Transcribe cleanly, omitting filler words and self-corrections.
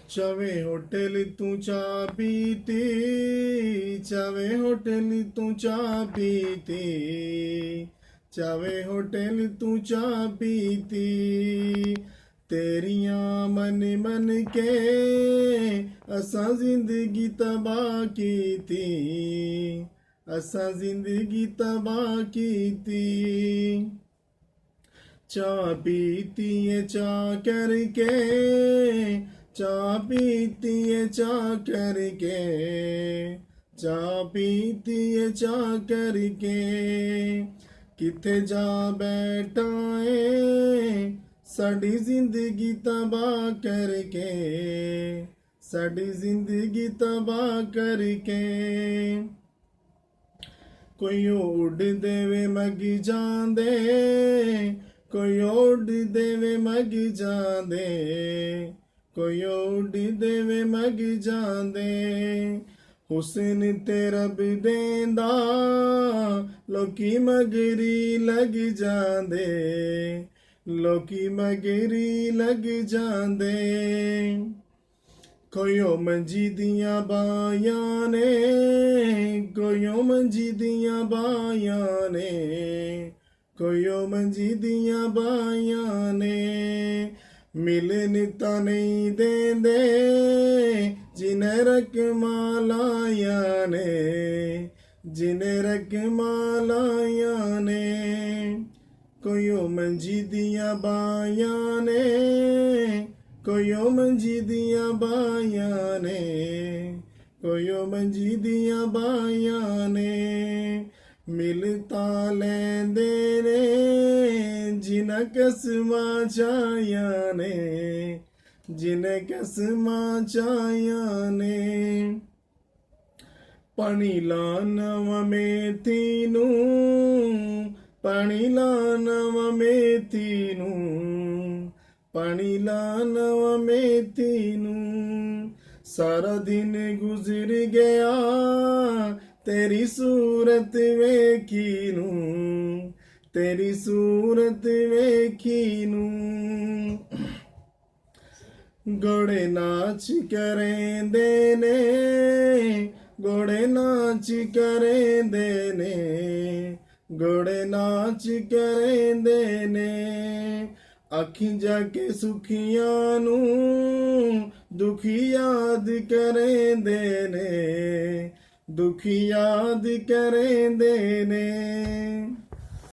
ਚਾਵੇ hotel ਤੂੰ ਚਾਹ ਪੀਤੀ, ਚਾਵੇ ਹੋਟਲ ਤੂੰ ਚਾਹ ਪੀਤੀ, ਚਾਵੇ ਹੋਟਲ ਤੂੰ ਚਾਹ ਪੀਤੀ। ਤੇਰੀਆਂ ਮਨ ਮਨ ਕੇ ਅਸਾਂ ਜ਼ਿੰਦਗੀ ਤਬਾਹ ਕੀਤੀ, ਅਸਾਂ ਜ਼ਿੰਦਗੀ ਤਬਾਹ ਕੀਤੀ। ਚਾਹ ਪੀਤੀ ਏ ਚਾਹ ਕਰਕੇ, ਚਾਹ ਪੀਤੀ ਏ ਚਾਹ ਕਰਕੇ, ਚਾਹ ਪੀਤੀ ਏ ਚਾਹ ਕਰਕੇ। ਕਿੱਥੇ ਜਾ ਬੈਠਾ ਏ ਸਾਡੀ ਜ਼ਿੰਦਗੀ ਤਬਾਹ ਕਰਕੇ, ਸਾਡੀ ਜ਼ਿੰਦਗੀ ਤਬਾਹ ਕਰਕੇ। ਕੋਈ ਉੱਡ ਦੇਵੇ ਮਗ ਜਾਂਦੇ, ਕੋਈ ਉੱਡ ਦੇਵੇ ਮਗ ਜਾਂਦੇ, ਕੋਈ ਉੱਡ ਦੇਵੇ ਮਗ ਜਾਂਦੇ। ਹੁਸਨ ਤੇ ਰੱਬ ਦੇਂਦਾ ਲੋਕੀ ਮਗਰੀ ਲੱਗ ਜਾਂਦੇ, ਲੋਕੀ ਮਗਰੀ ਲੱਗ ਜਾਂਦੇ। ਕੋਇਓ ਮੰਜੀ ਦੀਆਂ ਬਾਹਾਂ ਨੇ, ਕੋਇਓ ਮੰਜੀ ਦੀਆਂ ਬਾਹਾਂ ਨੇ, ਕੋਇਓ ਮੰਜੀ ਦੀਆਂ ਬਾਹਾਂ ਨੇ। ਮਿਲਨ ਤਾਂ ਨਹੀਂ ਦੇਂਦੇ ਜਿਨੇ ਰਕਮਾਂ ਲਾਈਆਂ ਨੇ, ਜਿਨੇ ਰਕਮਾਂ ਲਾਈਆਂ ਨੇ। ਕੋਇਓ ਮੰਜੀ ਦੀਆਂ ਬਾਹਾਂ ਨੇ, ਕੋਇਓ ਮੰਜੀ ਦੀਆਂ ਬਾਹਾਂ ਨੇ, ਕੋਇਓ ਮੰਜੀ ਦੀਆਂ ਬਾਹਾਂ ਨੇ। ਮਿਲ ਤਾਂ ਲੈਂਦੇ ਨੇ ਜਿਨ੍ਹਾਂ ਕਸਮਾਂ ਚਾਹੀਆਂ ਨੇ, ਜਿਨ੍ਹਾਂ ਕਸਮਾਂ ਚਾਹੀਆਂ ਨੇ। ਪਾਣੀ ਲਾਉਣਾ ਮੇਥੀ ਨੂੰ, ਪਾਣੀ ਲਾਉਣਾ ਮੇਥੀ ਨੂੰ, ਪਾਣੀ ਲਾਉਣਾ ਮੇਥੀ ਨੂੰ। ਸਾਰਾ ਦਿਨ ਗੁਜ਼ਰ ਗਿਆ ਤੇਰੀ ਸੂਰਤ ਵੇਖੀ ਨੂੰ, ਤੇਰੀ ਸੂਰਤ ਵੇਖੀ ਨੂੰ। ਘੋੜੇ ਨਾਚ ਕਰੇਂਦੇ ਨੇ, ਘੋੜੇ ਨਾਚ ਕਰੇਂਦੇ ਨੇ, ਘੋੜੇ ਨਾਚ ਕਰੇਂਦੇ ਨੇ। ਅੱਖੀਂ ਜਾ ਕੇ ਸੁਖੀਆਂ ਨੂੰ ਦੁਖੀ ਯਾਦ ਕਰੇਂਦੇ ਨੇ, ਦੁਖੀ ਯਾਦ ਕਰੇਂਦੇ ਨੇ।